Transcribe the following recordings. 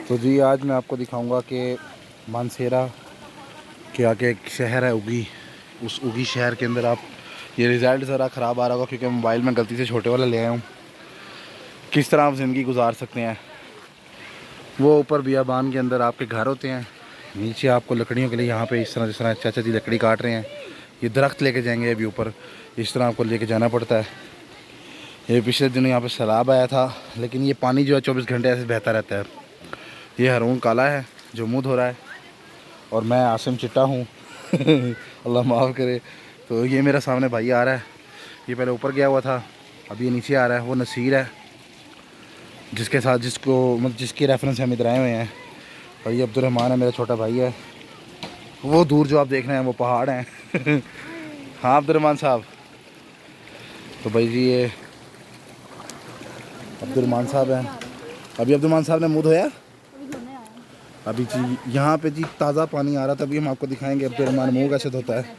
तो जी आज मैं आपको दिखाऊंगा कि मानसेरा के आगे एक शहर है उगी। उस उगी शहर के अंदर आप ये रिज़ल्ट ज़रा ख़राब आ रहा होगा क्योंकि मोबाइल में गलती से छोटे वाला ले आया हूँ। किस तरह आप ज़िंदगी गुजार सकते हैं। वो ऊपर बियाबान के अंदर आपके घर होते हैं, नीचे आपको लकड़ियों के लिए यहाँ पे इस तरह जिस तरह चाचा जी लकड़ी काट रहे हैं, ये दरख्त लेके जाएंगे अभी ऊपर, इस तरह आपको लेके जाना पड़ता है। ये पिछले दिनों यहाँ पे सैलाब आया था, लेकिन ये पानी जो है 24 घंटे ऐसे बहता रहता है। ये हारून काला है जो मुँह धो रहा है और मैं आसिम चिट्टा हूँ अल्लाह माफ़ करे। तो ये मेरा सामने भाई आ रहा है, ये पहले ऊपर गया हुआ था, अब ये नीचे आ रहा है। वो नसीर है जिसके साथ जिसकी रेफरेंस हम इधर आए हुए हैं। और ये अब्दुलरहमान है, मेरा छोटा भाई है। वो दूर जो आप देख रहे हैं वो पहाड़ हैं हाँ अब्दुलरहमान साहब। तो भाई जी ये अब्दुलरहमान साहब हैं। अभी अब्दुलरहमान साहब ने मुँह धोया अभी जी। यहाँ पे जी ताज़ा पानी आ रहा था, अभी हम आपको दिखाएंगे अब्दुलरहमान मुँह कैसे धोता है।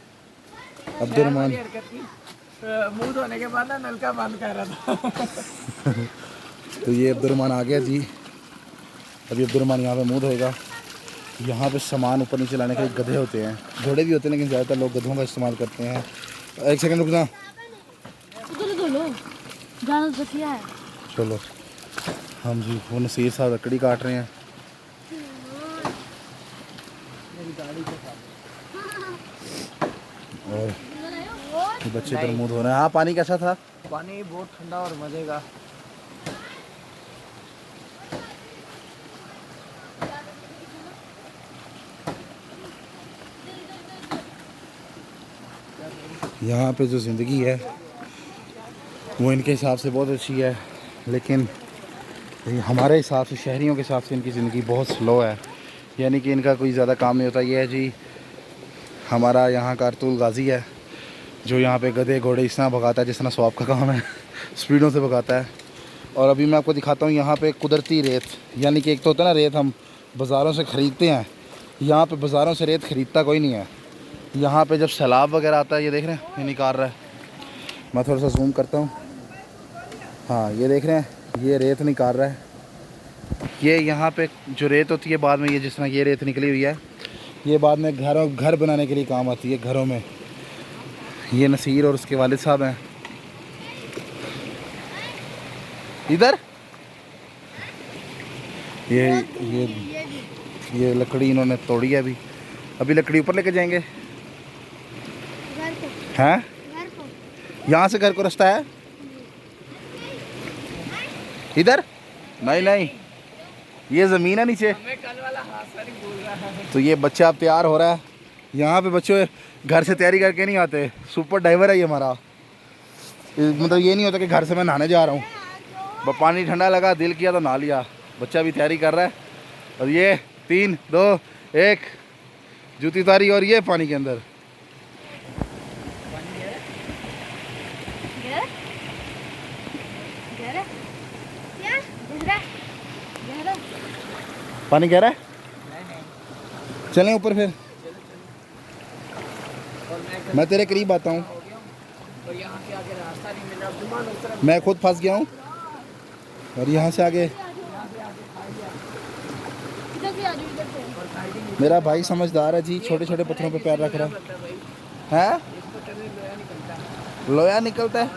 अब्दुलरहमान मुंह धोने के बाद ना नलका बंद कर रहा था तो ये अब्दुलरहमान आ गया जी। अभी अब्दुलरहमान यहाँ पे मुँह धोएगा। यहाँ पे सामान ऊपर नीचे लाने के लिए गधे होते हैं, घोड़े भी होते हैं, लेकिन ज़्यादातर लोग गधों का इस्तेमाल करते हैं। एक सेकंड रुकना, चलो। हम जी वो नसीर साहब लकड़ी काट रहे हैं। और बच्चे पर मुँह धो रहे हैं। हाँ पानी कैसा था? पानी बहुत ठंडा और मजे का। यहाँ पे जो ज़िंदगी है वो इनके हिसाब से बहुत अच्छी है, लेकिन हमारे हिसाब से, शहरियों के हिसाब से इनकी ज़िंदगी बहुत स्लो है। यानी कि इनका कोई ज़्यादा काम नहीं होता। ये है जी हमारा यहाँ का अरतुल गाज़ी है जो यहाँ पे गधे घोड़े इस तरह भगाता है जिस तरह स्वाब का काम है स्पीडों से भगाता है। और अभी मैं आपको दिखाता हूँ यहाँ पे कुदरती रेत, यानी कि एक तो होता है ना रेत हम बाज़ारों से ख़रीदते हैं, यहाँ पे बाज़ारों से रेत ख़रीदता कोई नहीं है। यहाँ पे जब सैलाब वगैरह आता है, ये देख रहे हैं ये निकाल रहा है, मैं थोड़ा सा जूम करता हूँ। हाँ ये देख रहे हैं ये रेत निकाल रहा है। ये यहाँ पे जो रेत होती है बाद में, ये जिस तरह ये रेत निकली हुई है, ये बाद में घर बनाने के लिए काम आती है घरों में। ये नसीर और उसके वालिद साहब हैं इधर। ये लकड़ी इन्होंने तोड़ी है। अभी लकड़ी ऊपर लेके जाएंगे। हैं यहाँ से घर को रास्ता है इधर? नहीं ये ज़मीन है नीचे। तो ये बच्चा अब तैयार हो रहा है। यहाँ पे बच्चे घर से तैयारी करके नहीं आते, सुपर डाइवर है ये हमारा। मतलब ये नहीं होता कि घर से मैं नहाने जा रहा हूँ, पानी ठंडा लगा दिल किया तो नहा लिया। बच्चा भी तैयारी कर रहा है। और ये 3 2 1 जूती उतारी और ये पानी के अंदर। पानी गहरा है? चलें ऊपर फिर, मैं तेरे करीब आता हूँ। मैं खुद फंस गया हूँ और यहाँ से आगे मेरा भाई समझदार है जी, छोटे छोटे पत्थरों पे पैर रख रहा है। लोया निकलता है।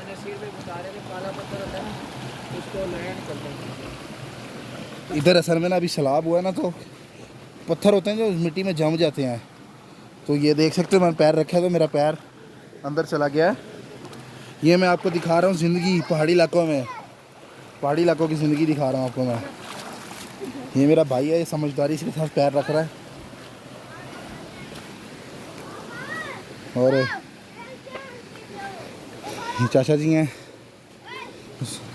इधर असल में ना अभी सैलाब हुआ है ना, तो पत्थर होते हैं जो मिट्टी में जम जाते हैं। तो ये देख सकते हो मैंने पैर रखा है तो मेरा पैर अंदर चला गया है। ये मैं आपको दिखा रहा हूँ ज़िंदगी पहाड़ी इलाकों में, पहाड़ी इलाकों की ज़िंदगी दिखा रहा हूँ आपको मैं। ये मेरा भाई है, ये समझदारी से साथ पैर रख रहा है। और ये चाचा जी हैं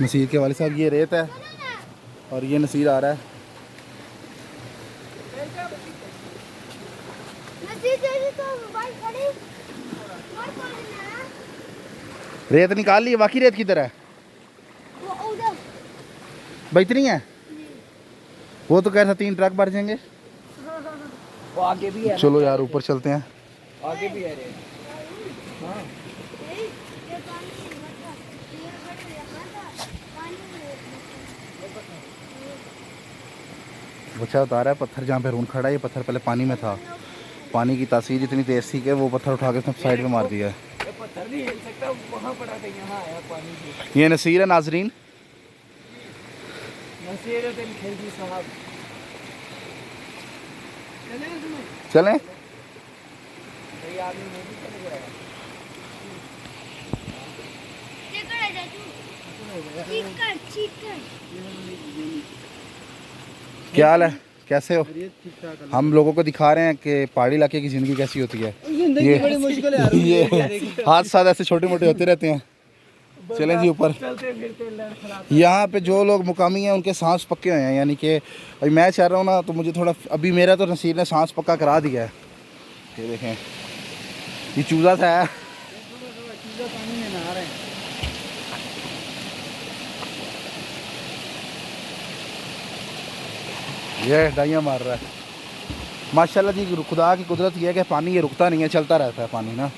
नसीर के वाले साहब। ये रेत है और ये नसीर आ रहा है। रेत निकाल ली, बाकी रेत किधर है? भाई इतनी है? वो तो कह रहा 3 ट्रक भर जाएंगे। वो आगे भी है। चलो यार ऊपर चलते हैं। आगे भी है रेत। हाँ। बच्चा उतारा है पत्थर जहाँ पे रून खड़ा है, ये पत्थर पहले पानी में था। पानी की तासीर इतनी तेज़ थी कि वो पत्थर उठा के उसने साइड में मार दिया है। ये पत्थर नहीं हिल सकता, वहाँ पड़ा था, यहाँ आया पानी से। ये नसीर है नाजरीन। नसीरुद्दीन खिलजी साहब। चले इसमें? चलें। भाई आदमी मूवी चले जाएगा। क्या हाल है, कैसे हो? हम लोगों को दिखा रहे हैं कि पहाड़ी इलाके की ज़िंदगी कैसी होती है। ये बड़ी मुश्किल है ये हादसा ऐसे छोटे मोटे होते रहते हैं। चलें जी ऊपर। चलते फिरते लड़ खराब। यहाँ पे जो लोग मुकामी हैं उनके सांस पक्के हुए हैं, यानी कि अभी मैं चल रहा हूँ ना, तो मुझे थोड़ा अभी मेरा तो नसीर ने सांस पक्का करा दिया है। ये देखें, ये चूज़ा सा है। पानी में नहा रहे हैं। ये डाइयाँ मार रहा है। माशाल्लाह जी, खुदा की कुदरत ये है कि पानी ये रुकता नहीं है, चलता रहता है पानी ना।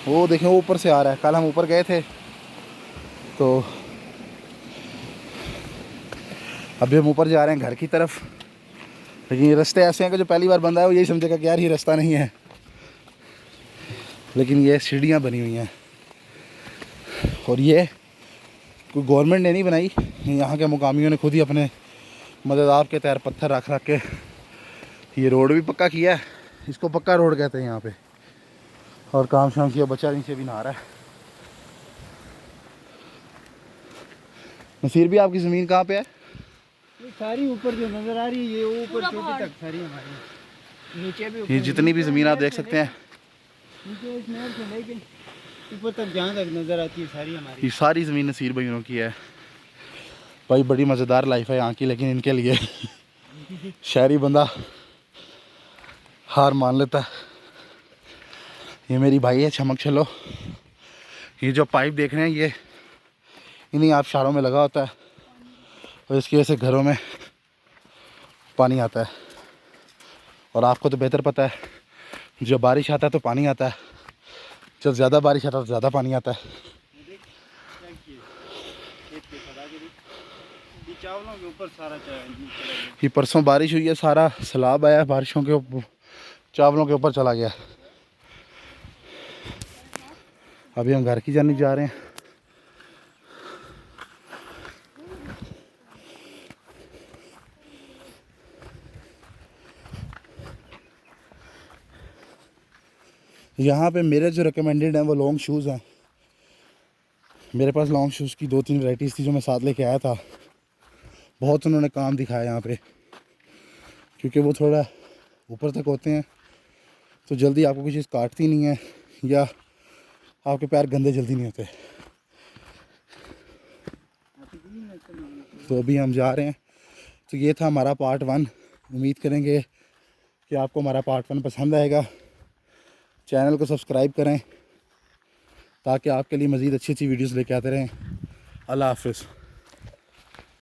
वो देखें वो ऊपर से आ रहा है। कल हम ऊपर गए थे तो अभी हम ऊपर जा रहे हैं घर की तरफ। लेकिन ये रास्ते ऐसे हैं कि जो पहली बार बंदा है वो यही समझेगा कि यार ये रास्ता नहीं है, लेकिन ये सीढ़ियाँ बनी हुई हैं। और ये कोई गवर्नमेंट ने नहीं बनाई, यहाँ के मुकामियों ने खुद ही अपने मददाब के तहत पत्थर रख रख के ये रोड भी पक्का किया है। इसको पक्का रोड कहते हैं यहाँ पे। और काम शाम किया, बच्चा नीचे भी नहा रहा है। नसीर भी आपकी ज़मीन कहाँ पे है? ये सारी ऊपर जो नजर आ रही है, ये ऊपर चोटी तक सारी हमारी। नीचे भी ये जितनी भी ज़मीन आप देख सकते हैं, नीचे इस नहर से लेके ऊपर तक जहाँ तक नजर आती है सारी हमारी। ये सारी ज़मीन नसीर भाइयों की है। भाई बड़ी मज़ेदार लाइफ है यहाँ की, लेकिन इनके लिए शहरी बंदा हार मान लेता है। ये मेरी भाई है चमक चलो। ये जो पाइप देख रहे हैं ये इन्हीं आबशारों में लगा होता है और इसकी वजह से घरों में पानी आता है। और आपको तो बेहतर पता है, जब बारिश आता है तो पानी आता है, जब ज़्यादा बारिश आता है तो ज़्यादा पानी आता है। चावलों के ऊपर सारा ये परसों बारिश हुई है, सारा सैलाब आया बारिशों के ऊपर, चावलों के ऊपर चला गया। अभी हम घर की जाने जा रहे हैं। यहाँ पे मेरे जो रिकमेंडेड हैं वो लॉन्ग शूज़ हैं। मेरे पास लॉन्ग शूज़ की 2-3 वैराइटीज़ थी जो मैं साथ लेके आया था। बहुत उन्होंने काम दिखाया यहाँ पे, क्योंकि वो थोड़ा ऊपर तक होते हैं तो जल्दी आपको कोई चीज़ काटती नहीं है या आपके पैर गंदे जल्दी नहीं होते। तो अभी हम जा रहे हैं। तो ये था हमारा पार्ट 1। उम्मीद करेंगे कि आपको हमारा पार्ट 1 पसंद आएगा। चैनल को सब्सक्राइब करें ताकि आपके लिए मज़ीद अच्छी अच्छी वीडियोस लेके आते रहें। अल्लाह हाफ़िज़।